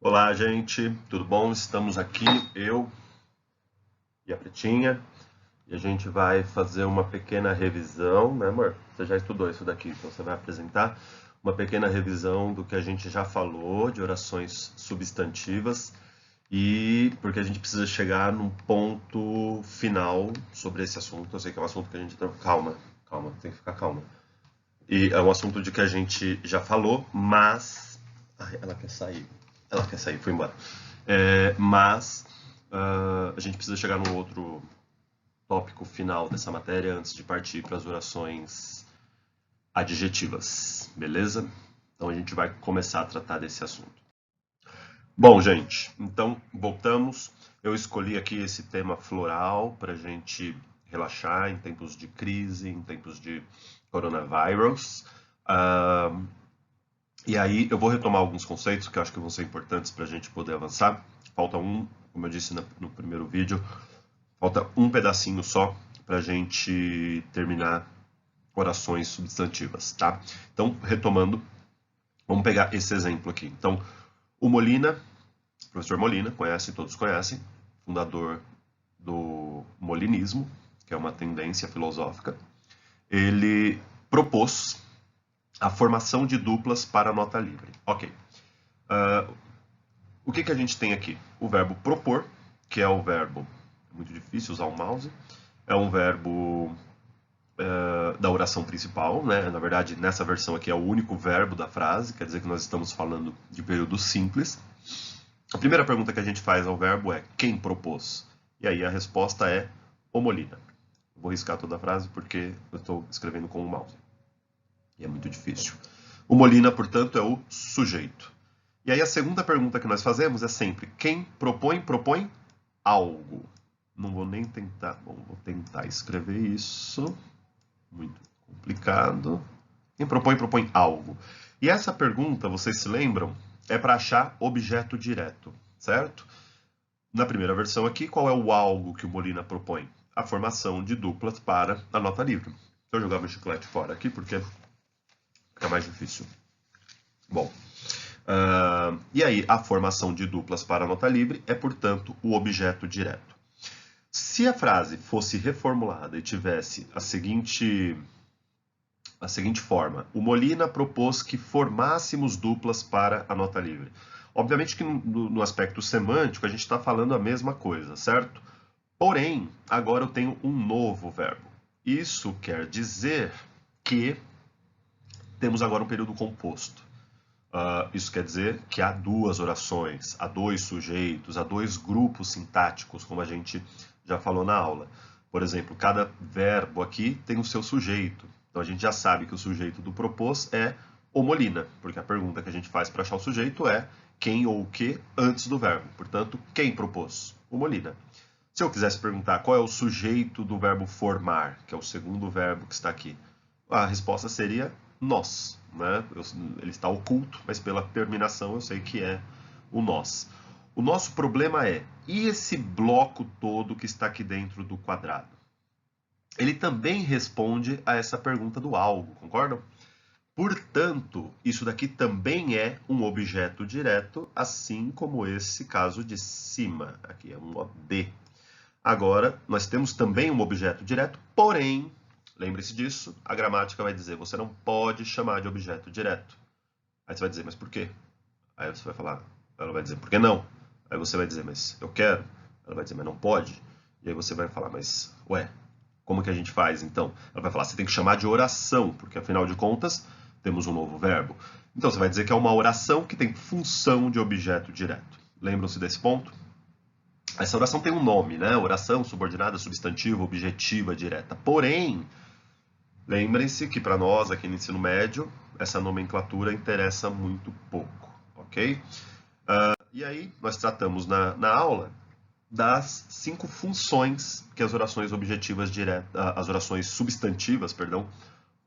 Olá, gente, tudo bom? Estamos aqui, eu e a Pretinha, e a gente vai fazer uma pequena revisão, né, amor? Você já estudou isso daqui, então você vai apresentar uma pequena revisão do que a gente já falou de orações substantivas e porque a gente precisa chegar num ponto final sobre esse assunto. Eu sei que é um assunto que a gente. Calma, calma, tem que ficar calma. E é um assunto de que a gente já falou, mas. Ai, ela quer sair. Ela quer sair, foi embora. Mas a gente precisa chegar num outro tópico final dessa matéria antes de partir para as orações adjetivas, beleza? Então a gente vai começar a tratar desse assunto. Bom, gente, então voltamos. Eu escolhi aqui esse tema floral para a gente relaxar em tempos de crise, em tempos de coronavírus. Ah, e aí eu vou retomar alguns conceitos que eu acho que vão ser importantes para a gente poder avançar. Falta um, como eu disse no primeiro vídeo, falta um pedacinho só para a gente terminar orações substantivas, tá? Então, retomando, vamos pegar esse exemplo aqui. Então, o Molina, professor Molina, todos conhecem, fundador do molinismo, que é uma tendência filosófica, ele propôs a formação de duplas para nota livre. Ok. O que a gente tem aqui? O verbo propor, que é o verbo, é muito difícil usar o mouse, é um verbo da oração principal, né? Na verdade, nessa versão aqui é o único verbo da frase, quer dizer que nós estamos falando de período simples. A primeira pergunta que a gente faz ao verbo é quem propôs? E aí a resposta é o Molina. Vou riscar toda a frase porque eu estou escrevendo com o mouse. E é muito difícil. O Molina, portanto, é o sujeito. E aí a segunda pergunta que nós fazemos é sempre quem propõe algo. Não vou nem tentar, bom, vou tentar escrever isso. Muito complicado. Quem propõe algo. E essa pergunta, vocês se lembram, é para achar objeto direto, certo? Na primeira versão aqui, qual é o algo que o Molina propõe? A formação de duplas para a nota livre. Deixa eu jogar meu chiclete fora aqui, porque fica mais difícil. Bom, e aí a formação de duplas para a nota livre é, portanto, o objeto direto. Se a frase fosse reformulada e tivesse a seguinte forma: o Molina propôs que formássemos duplas para a nota livre. Obviamente que no aspecto semântico a gente está falando a mesma coisa, certo? Porém, agora eu tenho um novo verbo. Isso quer dizer que temos agora um período composto. Isso quer dizer que há duas orações, há dois sujeitos, há dois grupos sintáticos, como a gente já falou na aula. Por exemplo, cada verbo aqui tem o seu sujeito. Então a gente já sabe que o sujeito do propôs é o Molina, porque a pergunta que a gente faz para achar o sujeito é quem ou o que antes do verbo. Portanto, quem propôs? O Molina. Se eu quisesse perguntar qual é o sujeito do verbo formar, que é o segundo verbo que está aqui, a resposta seria nós. Né? Ele está oculto, mas pela terminação eu sei que é o nós. O nosso problema é, e esse bloco todo que está aqui dentro do quadrado? Ele também responde a essa pergunta do algo, concordam? Portanto, isso daqui também é um objeto direto, assim como esse caso de cima. Aqui é um OD. Agora, nós temos também um objeto direto, porém, lembre-se disso, a gramática vai dizer, você não pode chamar de objeto direto. Aí você vai dizer, mas por quê? Aí você vai falar, ela vai dizer, por que não? Aí você vai dizer, mas eu quero. Ela vai dizer, mas não pode. E aí você vai falar, mas, ué, como que a gente faz então? Ela vai falar, você tem que chamar de oração, porque afinal de contas, temos um novo verbo. Então você vai dizer que é uma oração que tem função de objeto direto. Lembram-se desse ponto? Essa oração tem um nome, né? Oração subordinada, substantiva, objetiva, direta. Porém, lembrem-se que para nós aqui no ensino médio, essa nomenclatura interessa muito pouco, ok? E aí, nós tratamos na aula das 5 funções que as orações objetivas diretas, as orações substantivas, perdão,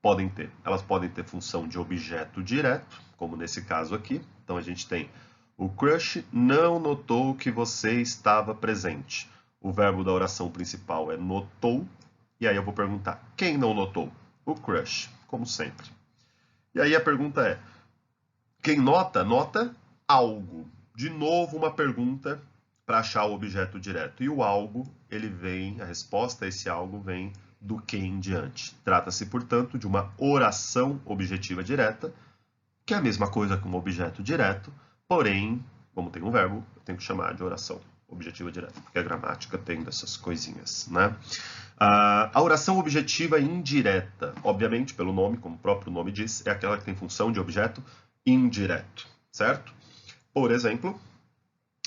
podem ter. Elas podem ter função de objeto direto, como nesse caso aqui. Então a gente tem o crush não notou que você estava presente. O verbo da oração principal é notou. E aí eu vou perguntar, quem não notou? O crush, como sempre. E aí a pergunta é, quem nota, nota algo. de novo uma pergunta para achar o objeto direto. E o algo, ele vem, a resposta a esse algo vem do que em diante. Trata-se, portanto, de uma oração objetiva direta, que é a mesma coisa que um objeto direto, porém, como tem um verbo, eu tenho que chamar de oração objetiva direta, porque a gramática tem dessas coisinhas, né? A oração objetiva indireta, obviamente, pelo nome, como o próprio nome diz, é aquela que tem função de objeto indireto, certo? Por exemplo,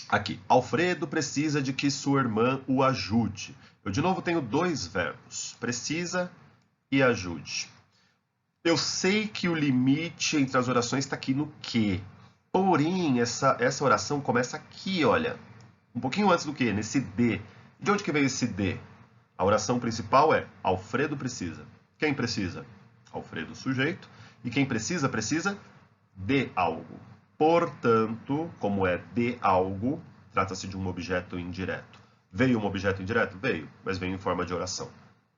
aqui, Alfredo precisa de que sua irmã o ajude. Eu, de novo, tenho dois verbos, precisa e ajude. Eu sei que o limite entre as orações está aqui no que. Porém, essa oração começa aqui, olha. Um pouquinho antes do que, nesse de. De onde que veio esse de? A oração principal é Alfredo precisa. Quem precisa? Alfredo, sujeito. E quem precisa, precisa de algo. Portanto, como é de algo, trata-se de um objeto indireto. Veio um objeto indireto? Veio, mas veio em forma de oração.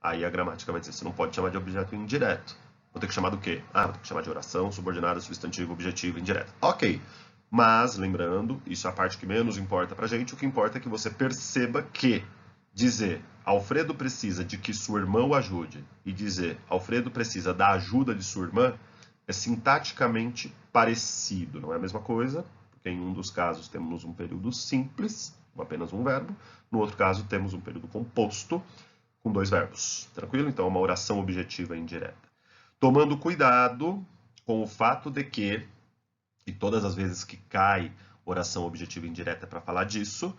Aí a gramática vai dizer, você não pode chamar de objeto indireto. Vou ter que chamar do quê? Vou ter que chamar de oração, subordinada, substantivo, objetivo, indireto. Ok. Mas, lembrando, isso é a parte que menos importa pra gente, o que importa é que você perceba que dizer Alfredo precisa de que sua irmã o ajude e dizer Alfredo precisa da ajuda de sua irmã é sintaticamente parecido. Não é a mesma coisa, porque em um dos casos temos um período simples, com apenas um verbo. No outro caso temos um período composto, com dois verbos. Tranquilo? Então é uma oração objetiva indireta. Tomando cuidado com o fato de que, e todas as vezes que cai oração objetiva indireta para falar disso,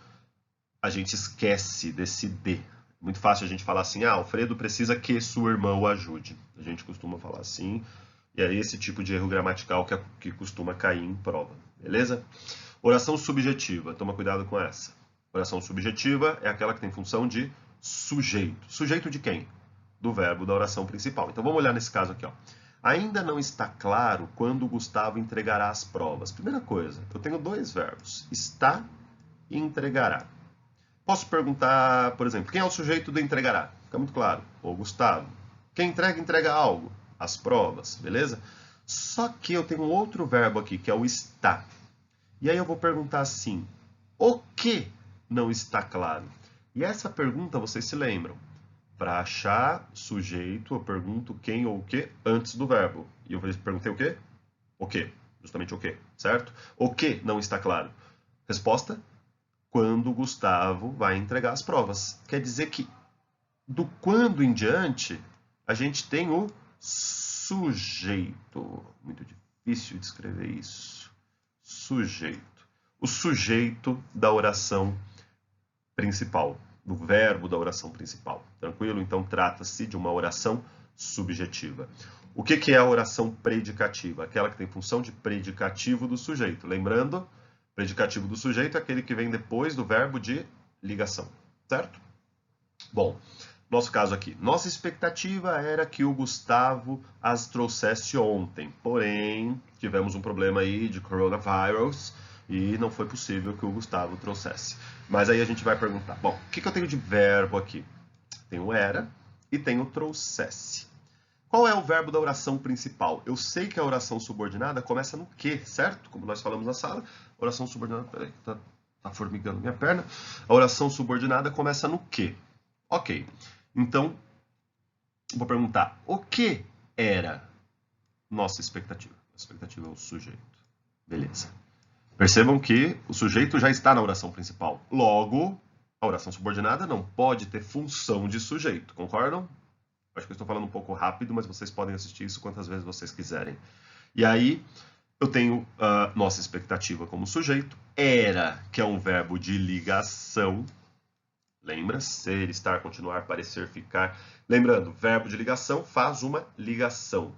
a gente esquece desse de. Muito fácil a gente falar assim, Alfredo precisa que sua irmã o ajude. A gente costuma falar assim, e é esse tipo de erro gramatical que costuma cair em prova, beleza? Oração subjetiva, toma cuidado com essa. Oração subjetiva é aquela que tem função de sujeito. Sujeito de quem? Do verbo da oração principal. Então vamos olhar nesse caso aqui, ó. Ainda não está claro quando o Gustavo entregará as provas. Primeira coisa, eu tenho dois verbos, está e entregará. Posso perguntar, por exemplo, quem é o sujeito do entregará? Fica muito claro, o Gustavo. Quem entrega, entrega algo. As provas, beleza? Só que eu tenho um outro verbo aqui, que é o está. E aí eu vou perguntar assim, o que não está claro? E essa pergunta, vocês se lembram? Para achar sujeito, eu pergunto quem ou o que antes do verbo. E eu perguntei o quê? O que? Justamente o que, certo? O que não está claro? Resposta, quando o Gustavo vai entregar as provas. Quer dizer que do quando em diante, a gente tem o sujeito. Muito difícil de escrever isso. Sujeito. O sujeito da oração principal, do verbo da oração principal. Tranquilo? Então, trata-se de uma oração subjetiva. O que é a oração predicativa? Aquela que tem função de predicativo do sujeito. Lembrando, predicativo do sujeito é aquele que vem depois do verbo de ligação. Certo? Bom, nosso caso aqui. Nossa expectativa era que o Gustavo as trouxesse ontem. Porém, tivemos um problema aí de coronavírus e não foi possível que o Gustavo trouxesse. Mas aí a gente vai perguntar, bom, o que eu tenho de verbo aqui? Tenho era e tenho trouxesse. Qual é o verbo da oração principal? Eu sei que a oração subordinada começa no que, certo? Como nós falamos na sala, oração subordinada... Peraí, tá formigando minha perna. A oração subordinada começa no que. Ok, então, vou perguntar, o que era nossa expectativa? A expectativa é o sujeito. Beleza. Percebam que o sujeito já está na oração principal. Logo, a oração subordinada não pode ter função de sujeito. Concordam? Acho que eu estou falando um pouco rápido, mas vocês podem assistir isso quantas vezes vocês quiserem. E aí, eu tenho nossa expectativa como sujeito. Era, que é um verbo de ligação. Lembra? Ser, estar, continuar, parecer, ficar. Lembrando, verbo de ligação faz uma ligação.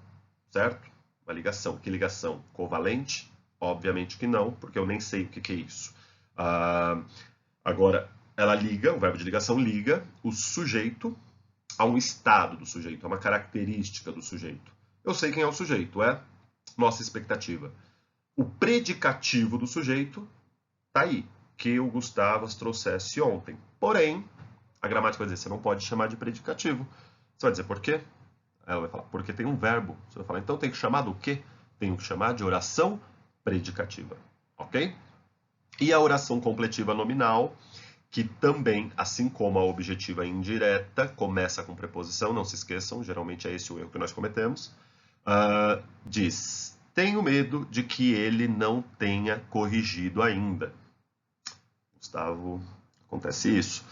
Certo? Uma ligação. Que ligação? Covalente? Obviamente que não, porque eu nem sei o que é isso. Agora, ela liga, o verbo de ligação liga o sujeito a um estado do sujeito, a uma característica do sujeito. Eu sei quem é o sujeito, é nossa expectativa. O predicativo do sujeito está aí, que o Gustavo as trouxesse ontem. Porém, a gramática vai dizer, você não pode chamar de predicativo. Você vai dizer por quê? Ela vai falar, porque tem um verbo. Você vai falar, então tem que chamar do quê? Tenho que chamar de oração predicativa, ok? E a oração completiva nominal, que também, assim como a objetiva indireta, começa com preposição, não se esqueçam, geralmente é esse o erro que nós cometemos, diz: tenho medo de que ele não tenha corrigido ainda. Gustavo, acontece isso.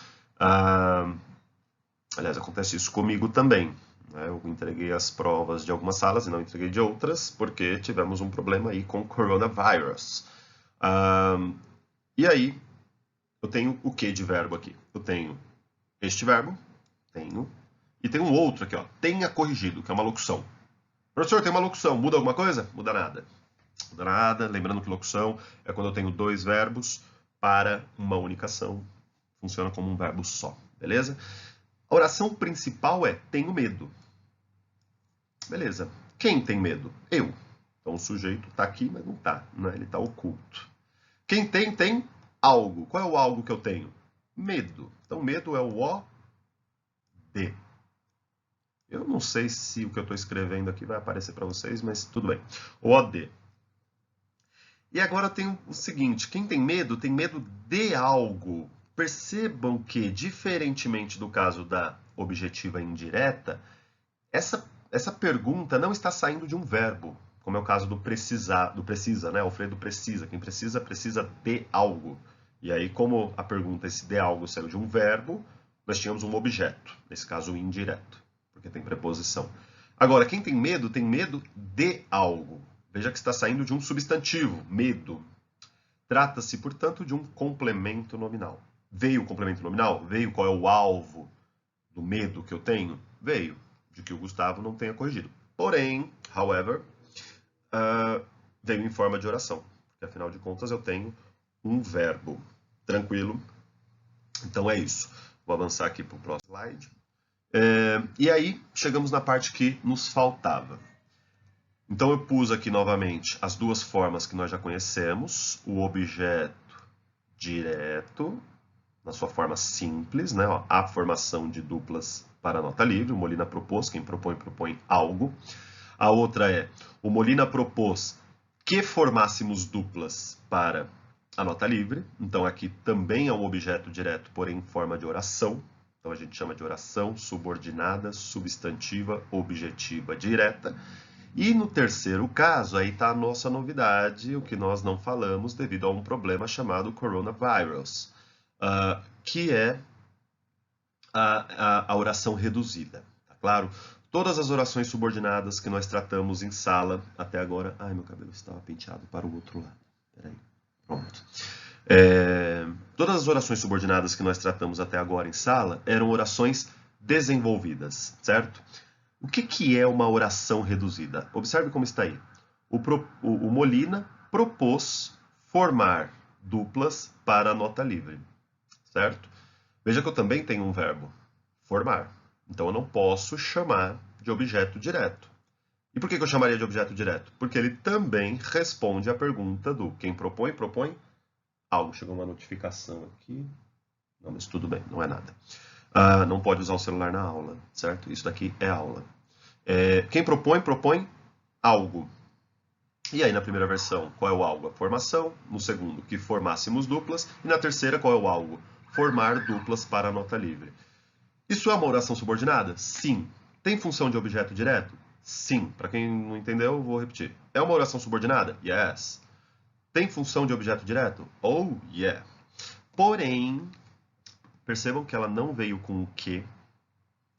Aliás, acontece isso comigo também. Eu entreguei as provas de algumas salas e não entreguei de outras, porque tivemos um problema aí com o coronavírus. E aí, eu tenho o que de verbo aqui? Eu tenho este verbo, tenho, e tem um outro aqui, ó, tenha corrigido, que é uma locução. Professor, tem uma locução, muda alguma coisa? Muda nada. Muda nada, lembrando que locução é quando eu tenho dois verbos para uma única ação. Funciona como um verbo só, beleza? A oração principal é tenho medo. Beleza. Quem tem medo? Eu. Então o sujeito está aqui, mas não está, né? Ele está oculto. Quem tem algo. Qual é o algo que eu tenho? Medo. Então medo é o O-D. Eu não sei se o que eu estou escrevendo aqui vai aparecer para vocês, mas tudo bem. O-D. E agora eu tenho o seguinte, quem tem medo de algo. Percebam que, diferentemente do caso da objetiva indireta, essa pergunta não está saindo de um verbo, como é o caso do precisa, né? Alfredo precisa. Quem precisa de algo. E aí, como a pergunta esse de algo saiu de um verbo, nós tínhamos um objeto, nesse caso indireto, porque tem preposição. Agora, quem tem medo de algo. Veja que está saindo de um substantivo, medo. Trata-se, portanto, de um complemento nominal. Veio o complemento nominal? Veio qual é o alvo do medo que eu tenho? Veio, de que o Gustavo não tenha corrigido. Porém, however, veio em forma de oração. Porque, afinal de contas, eu tenho um verbo. Tranquilo? Então é isso. Vou avançar aqui para o próximo slide. E aí, chegamos na parte que nos faltava. Então eu pus aqui novamente as duas formas que nós já conhecemos. O objeto direto, na sua forma simples, né? A formação de duplas para nota livre. O Molina propôs, quem propõe algo. A outra é, o Molina propôs que formássemos duplas para a nota livre. Então aqui também é um objeto direto, porém em forma de oração. Então a gente chama de oração subordinada, substantiva, objetiva, direta. E no terceiro caso, aí está a nossa novidade, o que nós não falamos devido a um problema chamado coronavírus, que é a oração reduzida, tá claro? Todas as orações subordinadas que nós tratamos em sala até agora... Ai, meu cabelo estava penteado para o outro lado. Peraí, pronto. Todas as orações subordinadas que nós tratamos até agora em sala eram orações desenvolvidas, certo? O que é uma oração reduzida? Observe como está aí. O Molina propôs formar duplas para a nota livre, certo? Veja que eu também tenho um verbo, formar. Então eu não posso chamar de objeto direto. E por que eu chamaria de objeto direto? Porque ele também responde à pergunta do quem propõe algo. Chegou uma notificação aqui. Não, mas tudo bem, não é nada. Não pode usar o celular na aula, certo? Isso daqui é aula. Quem propõe algo. E aí, na primeira versão, qual é o algo? A formação. No segundo, que formássemos duplas. E na terceira, qual é o algo? Formar duplas para a nota livre. Isso é uma oração subordinada? Sim. Tem função de objeto direto? Sim. Para quem não entendeu, eu vou repetir. É uma oração subordinada? Yes. Tem função de objeto direto? Oh, yeah. Porém, percebam que ela não veio com o que,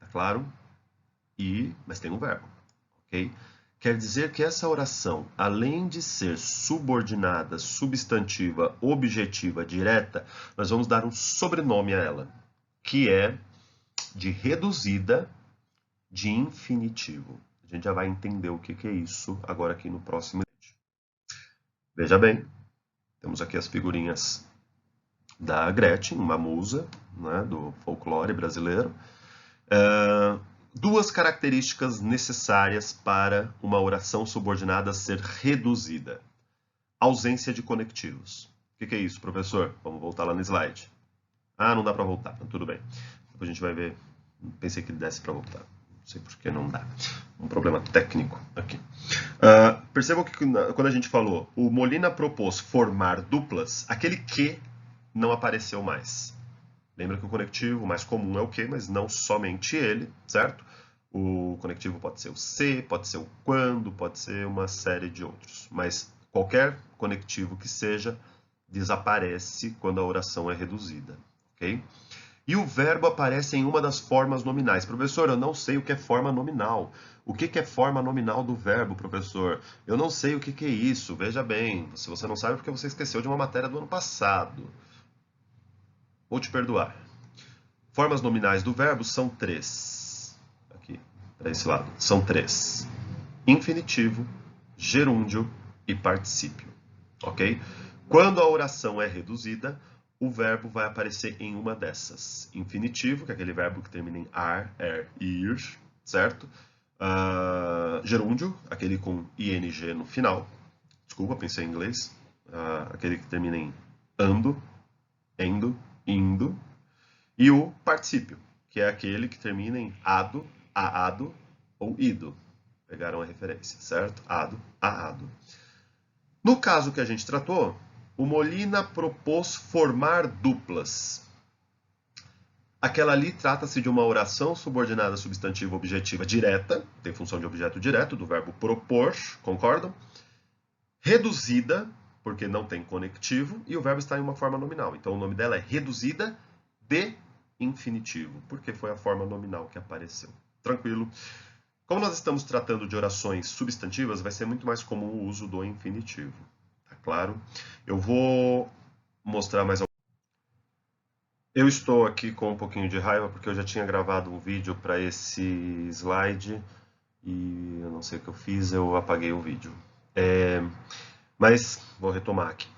tá claro? Mas tem um verbo, ok? Quer dizer que essa oração, além de ser subordinada, substantiva, objetiva, direta, nós vamos dar um sobrenome a ela, que é de reduzida de infinitivo. A gente já vai entender o que é isso agora aqui no próximo vídeo. Veja bem, temos aqui as figurinhas da Gretchen, uma musa, né, do folclore brasileiro. Duas características necessárias para uma oração subordinada ser reduzida. Ausência de conectivos. O que é isso, professor? Vamos voltar lá no slide. Não dá para voltar, então tudo bem. Depois a gente vai ver. Pensei que desse para voltar. sei por que não dá. Um problema técnico aqui. Percebam que quando a gente falou, o Molina propôs formar duplas, aquele que não apareceu mais. Lembra que o conectivo mais comum é o que, mas não somente ele, certo? O conectivo pode ser o se, pode ser o quando, pode ser uma série de outros. Mas qualquer conectivo que seja, desaparece quando a oração é reduzida, ok? E o verbo aparece em uma das formas nominais. Professor, eu não sei o que é forma nominal. O que é forma nominal do verbo, professor? Eu não sei o que é isso. Veja bem, se você não sabe é porque você esqueceu de uma matéria do ano passado. Vou te perdoar. Formas nominais do verbo são 3. Aqui, para esse lado. São 3. Infinitivo, gerúndio e particípio. Ok? Quando a oração é reduzida, o verbo vai aparecer em uma dessas. Infinitivo, que é aquele verbo que termina em ar, ir, certo? Gerúndio, aquele com ing no final. Desculpa, pensei em inglês. Aquele que termina em ando, endo, indo. E o particípio, que é aquele que termina em ado, aado ou ido. Pegaram a referência, certo? Ado, aado. No caso que a gente tratou, o Molina propôs formar duplas. Aquela ali trata-se de uma oração subordinada substantiva objetiva direta, tem função de objeto direto, do verbo propor, concordam? Reduzida, porque não tem conectivo, e o verbo está em uma forma nominal. Então o nome dela é reduzida de infinitivo, porque foi a forma nominal que apareceu. Tranquilo? Como nós estamos tratando de orações substantivas, vai ser muito mais comum o uso do infinitivo. Tá claro? Eu vou mostrar mais algumas. Eu estou aqui com um pouquinho de raiva porque eu já tinha gravado um vídeo para esse slide e eu não sei o que eu fiz, eu apaguei o vídeo. Mas vou retomar aqui.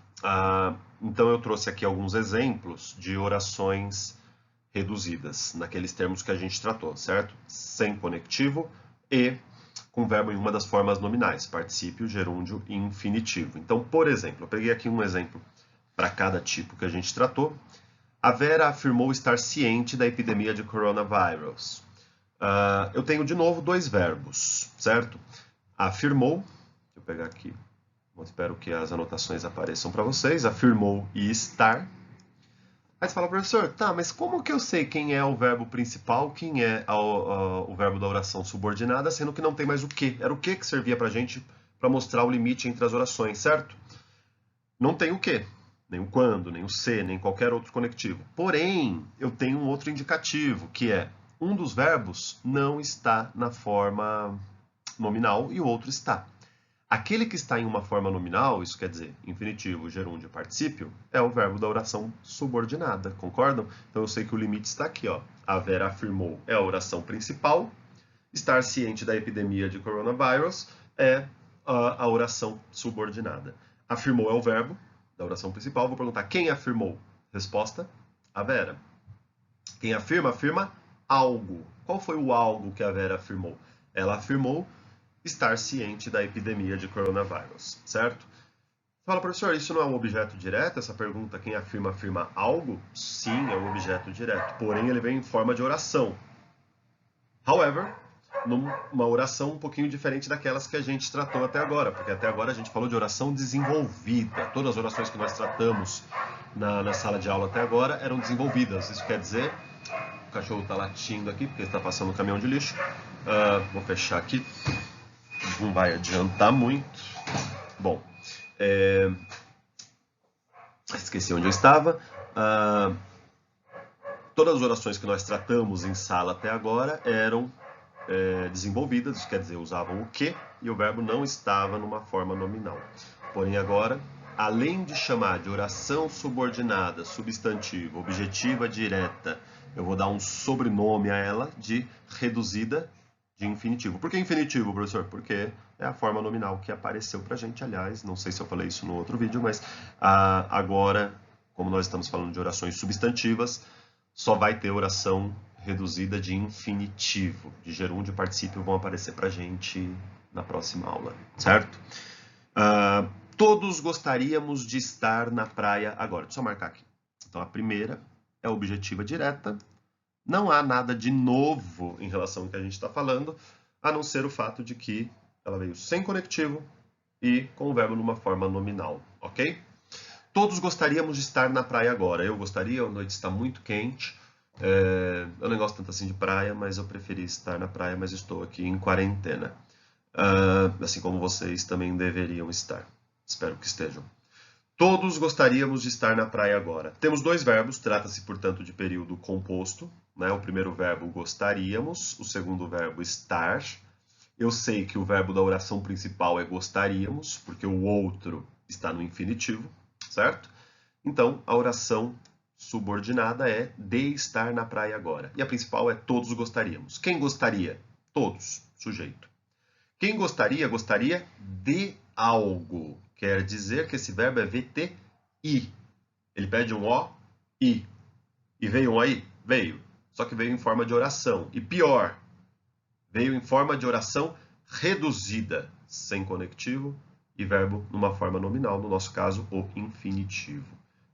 Então eu trouxe aqui alguns exemplos de orações reduzidas, naqueles termos que a gente tratou, certo? Sem conectivo e com verbo em uma das formas nominais, particípio, gerúndio e infinitivo. Então, por exemplo, eu peguei aqui um exemplo para cada tipo que a gente tratou. A Vera afirmou estar ciente da epidemia de coronavírus. Eu tenho de novo dois verbos, certo? Afirmou, deixa eu pegar aqui, eu espero que as anotações apareçam para vocês, afirmou e estar. Aí você fala, professor, tá, mas como que eu sei quem é o verbo principal, quem é o verbo da oração subordinada, sendo que não tem mais o que? Era o que servia pra gente para mostrar o limite entre as orações, certo? Não tem o que, nem o quando, nem o se, nem qualquer outro conectivo. Porém, eu tenho um outro indicativo, que é um dos verbos não está na forma nominal e o outro está. Aquele que está em uma forma nominal, isso quer dizer infinitivo, gerúndio, particípio, é o verbo da oração subordinada, concordam? Então eu sei que o limite está aqui, ó. A Vera afirmou é a oração principal, estar ciente da epidemia de coronavírus é a oração subordinada. Afirmou é o verbo da oração principal, vou perguntar quem afirmou? Resposta, a Vera. Quem afirma, afirma algo. Qual foi o algo que a Vera afirmou? Ela afirmou estar ciente da epidemia de coronavírus, certo? Fala, professor, isso não é um objeto direto? Essa pergunta, quem afirma, afirma algo? Sim, é um objeto direto, porém ele vem em forma de oração. However, numa oração um pouquinho diferente daquelas que a gente tratou até agora, porque até agora a gente falou de oração desenvolvida. Todas as orações que nós tratamos na sala de aula até agora eram desenvolvidas. Isso quer dizer, o cachorro está latindo aqui, porque está passando um caminhão de lixo. Vou fechar aqui. Não vai adiantar muito. Bom, esqueci onde eu estava. Todas as orações que nós tratamos em sala até agora eram desenvolvidas, isso quer dizer, usavam o que e o verbo não estava numa forma nominal. Porém agora, além de chamar de oração subordinada, substantivo, objetiva direta, eu vou dar um sobrenome a ela de reduzida de infinitivo. Por que infinitivo, professor? Porque é a forma nominal que apareceu pra gente, aliás, não sei se eu falei isso no outro vídeo, mas agora, como nós estamos falando de orações substantivas, só vai ter oração reduzida de infinitivo. De gerúndio e particípio vão aparecer pra gente na próxima aula, certo? Todos gostaríamos de estar na praia agora. Deixa eu marcar aqui. Então, a primeira é objetiva direta, Não há nada de novo em relação ao que a gente está falando, a não ser o fato de que ela veio sem conectivo e com o verbo numa forma nominal, ok? Todos gostaríamos de estar na praia agora. Eu gostaria, a noite está muito quente. Eu não gosto tanto assim de praia, mas eu preferi estar na praia, mas estou aqui em quarentena. Assim como vocês também deveriam estar. Espero que estejam. Todos gostaríamos de estar na praia agora. Temos dois verbos, trata-se, portanto, de período composto. Né? O primeiro verbo, gostaríamos. O segundo verbo, estar. Eu sei que o verbo da oração principal é gostaríamos, porque o outro está no infinitivo, certo? Então, a oração subordinada é de estar na praia agora. E a principal é todos gostaríamos. Quem gostaria? Todos, sujeito. Quem gostaria, gostaria de algo. Quer dizer que esse verbo é VTI. Ele pede um O, I. E veio um aí? Veio. Só que veio em forma de oração. E pior, veio em forma de oração reduzida, sem conectivo e verbo numa forma nominal, no nosso caso, o infinitivo.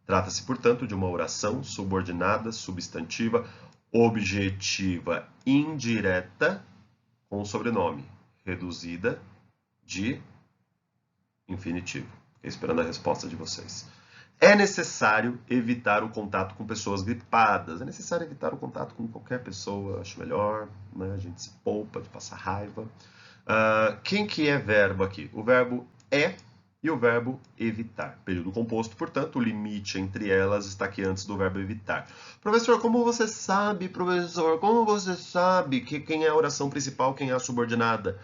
Trata-se, portanto, de uma oração subordinada, substantiva, objetiva, indireta, com o sobrenome, reduzida de infinitivo. Fiquei esperando a resposta de vocês. É necessário evitar o contato com pessoas gripadas. É necessário evitar o contato com qualquer pessoa, acho melhor, né? A gente se poupa de passar raiva. Quem que é verbo aqui? O verbo é e o verbo evitar. Período composto, portanto, o limite entre elas está aqui antes do verbo evitar. Professor, como você sabe, que quem é a oração principal, quem é a subordinada?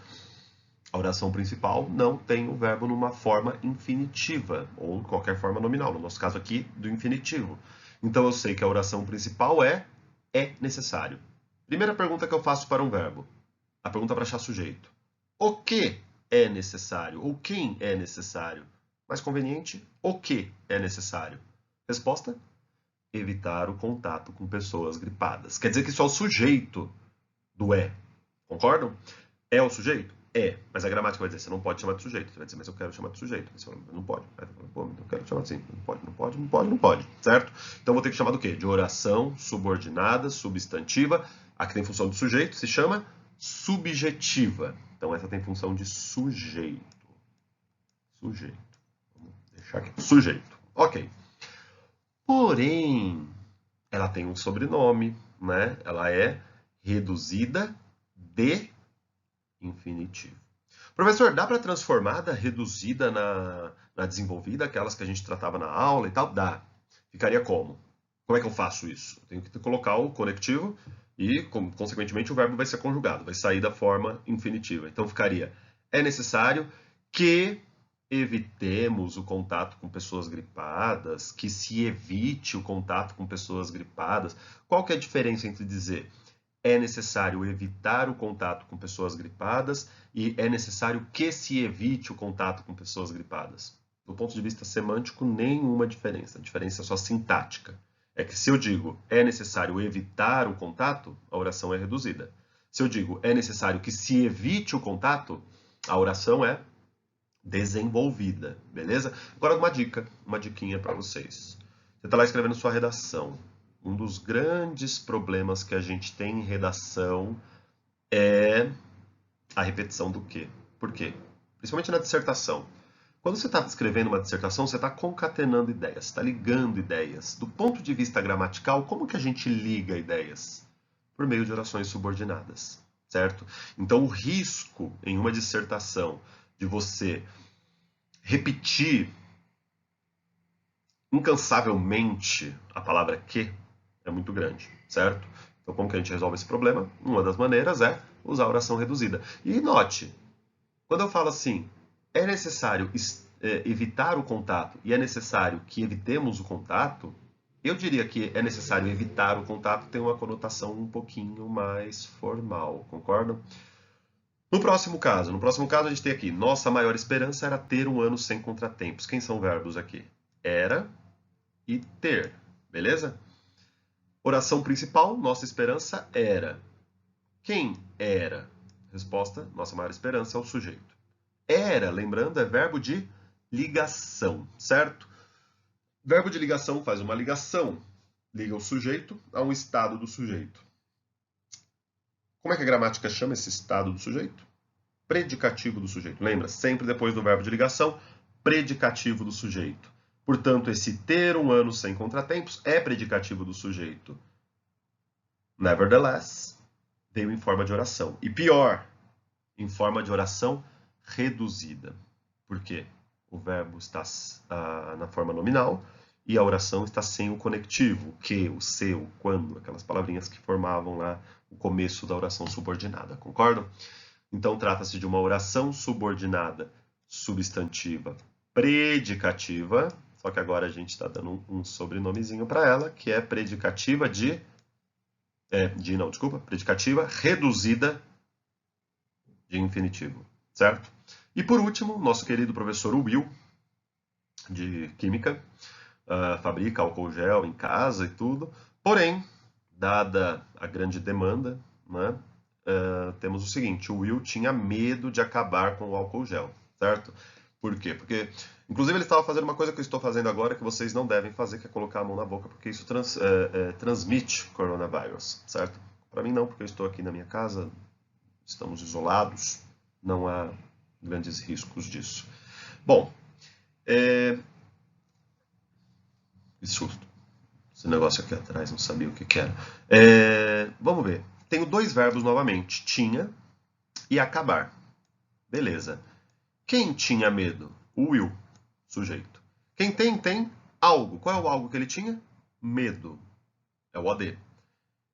A oração principal não tem o verbo numa forma infinitiva, ou em qualquer forma nominal, no nosso caso aqui, do infinitivo. Então eu sei que a oração principal é necessário. Primeira pergunta que eu faço para um verbo. A pergunta para achar sujeito. O que é necessário? Ou quem é necessário? Mais conveniente, o que é necessário? Resposta? Evitar o contato com pessoas gripadas. Quer dizer que só o sujeito do é. Concordam? É o sujeito? É. Mas a gramática vai dizer, você não pode chamar de sujeito. Você vai dizer, mas eu quero chamar de sujeito. Você fala, não pode. Pô, eu quero chamar assim. Não pode. Certo? Então vou ter que chamar do quê? De oração subordinada, substantiva. Aqui tem função de sujeito, se chama subjetiva. Então essa tem função de sujeito. Sujeito. Vamos deixar aqui. Sujeito. Ok. Porém, ela tem um sobrenome, né? Ela é reduzida de infinitivo. Professor, dá para transformar da reduzida na desenvolvida, aquelas que a gente tratava na aula e tal? Dá. Ficaria como? Como é que eu faço isso? Eu tenho que colocar o conectivo e, consequentemente, o verbo vai ser conjugado, vai sair da forma infinitiva. Então ficaria, é necessário que evitemos o contato com pessoas gripadas, que se evite o contato com pessoas gripadas. Qual que é a diferença entre dizer é necessário evitar o contato com pessoas gripadas e é necessário que se evite o contato com pessoas gripadas? Do ponto de vista semântico, nenhuma diferença. A diferença é só sintática. É que se eu digo é necessário evitar o contato, a oração é reduzida. Se eu digo é necessário que se evite o contato, a oração é desenvolvida, beleza? Agora uma diquinha para vocês. Você está lá escrevendo sua redação. Um dos grandes problemas que a gente tem em redação é a repetição do quê? Por quê? Principalmente na dissertação. Quando você está escrevendo uma dissertação, você está concatenando ideias, está ligando ideias. Do ponto de vista gramatical, como que a gente liga ideias? Por meio de orações subordinadas, certo? Então, o risco em uma dissertação de você repetir incansavelmente a palavra que é muito grande, certo? Então, como que a gente resolve esse problema? Uma das maneiras é usar a oração reduzida. E note, quando eu falo assim, é necessário evitar o contato e é necessário que evitemos o contato, eu diria que é necessário evitar o contato tem uma conotação um pouquinho mais formal, concordam? No próximo caso a gente tem aqui, nossa maior esperança era ter um ano sem contratempos. Quem são verbos aqui? Era e ter, beleza? Oração principal, nossa esperança era. Quem era? Resposta, nossa maior esperança é o sujeito. Era, lembrando, é verbo de ligação, certo? Verbo de ligação faz uma ligação, liga o sujeito a um estado do sujeito. Como é que a gramática chama esse estado do sujeito? Predicativo do sujeito. Lembra? Sempre depois do verbo de ligação, predicativo do sujeito. Portanto, esse ter um ano sem contratempos é predicativo do sujeito. Nevertheless, veio em forma de oração. E pior, em forma de oração reduzida. Por quê? O verbo está na forma nominal e a oração está sem o conectivo, o que, o se, o quando, aquelas palavrinhas que formavam lá o começo da oração subordinada, concordam? Então trata-se de uma oração subordinada substantiva predicativa, só que agora a gente está dando um sobrenomezinho para ela, que é predicativa predicativa reduzida de infinitivo, certo? E por último, nosso querido professor Will, de Química, fabrica álcool gel em casa e tudo, porém, dada a grande demanda, né, temos o seguinte, o Will tinha medo de acabar com o álcool gel, certo? Por quê? Porque, inclusive, ele estava fazendo uma coisa que eu estou fazendo agora que vocês não devem fazer, que é colocar a mão na boca, porque isso transmite coronavírus, certo? Para mim não, porque eu estou aqui na minha casa, estamos isolados, não há grandes riscos disso. Bom, que susto. Esse negócio aqui atrás, não sabia o que era. Vamos ver. Tenho dois verbos novamente, tinha e acabar. Beleza. Quem tinha medo? O Will, sujeito. Quem tem algo. Qual é o algo que ele tinha? Medo. É o OD.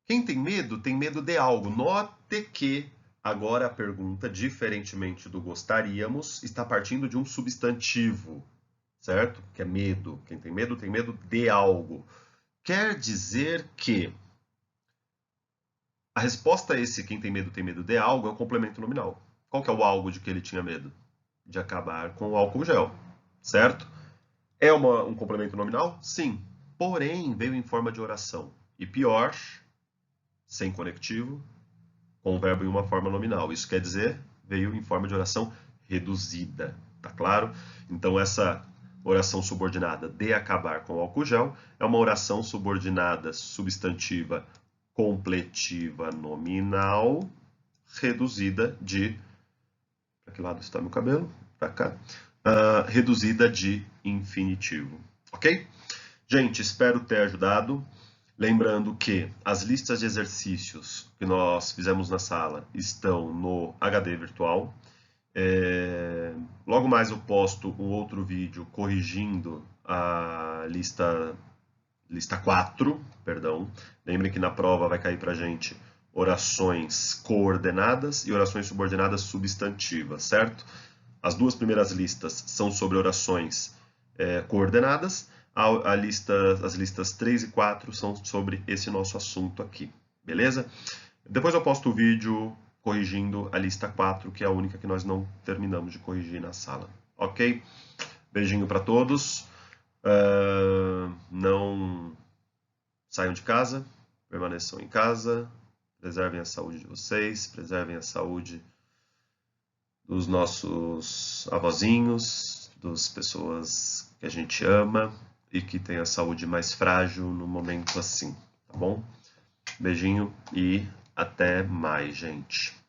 Quem tem medo de algo. Note que agora a pergunta, diferentemente do gostaríamos, está partindo de um substantivo, certo? Que é medo. Quem tem medo de algo. Quer dizer que a resposta a esse quem tem medo de algo é um complemento nominal. Qual que é o algo de que ele tinha medo? De acabar com o álcool gel, certo? É um complemento nominal? Sim. Porém, veio em forma de oração. E pior, sem conectivo, com o verbo em uma forma nominal. Isso quer dizer, veio em forma de oração reduzida, tá claro? Então, essa oração subordinada de acabar com o álcool gel é uma oração subordinada substantiva completiva nominal reduzida de... Para que lado está meu cabelo? Para cá. Reduzida de infinitivo. Ok? Gente, espero ter ajudado. Lembrando que as listas de exercícios que nós fizemos na sala estão no HD virtual. Logo mais eu posto um outro vídeo corrigindo a lista 4, perdão. Lembrem que na prova vai cair para a gente orações coordenadas e orações subordinadas substantivas, certo? As duas primeiras listas são sobre orações coordenadas, as listas 3 e 4 são sobre esse nosso assunto aqui, beleza? Depois eu posto o vídeo corrigindo a lista 4, que é a única que nós não terminamos de corrigir na sala, ok? Beijinho para todos. Não saiam de casa, permaneçam em casa, preservem a saúde de vocês, preservem a saúde dos nossos avózinhos, das pessoas que a gente ama e que tem a saúde mais frágil no momento assim, tá bom? Beijinho e até mais, gente.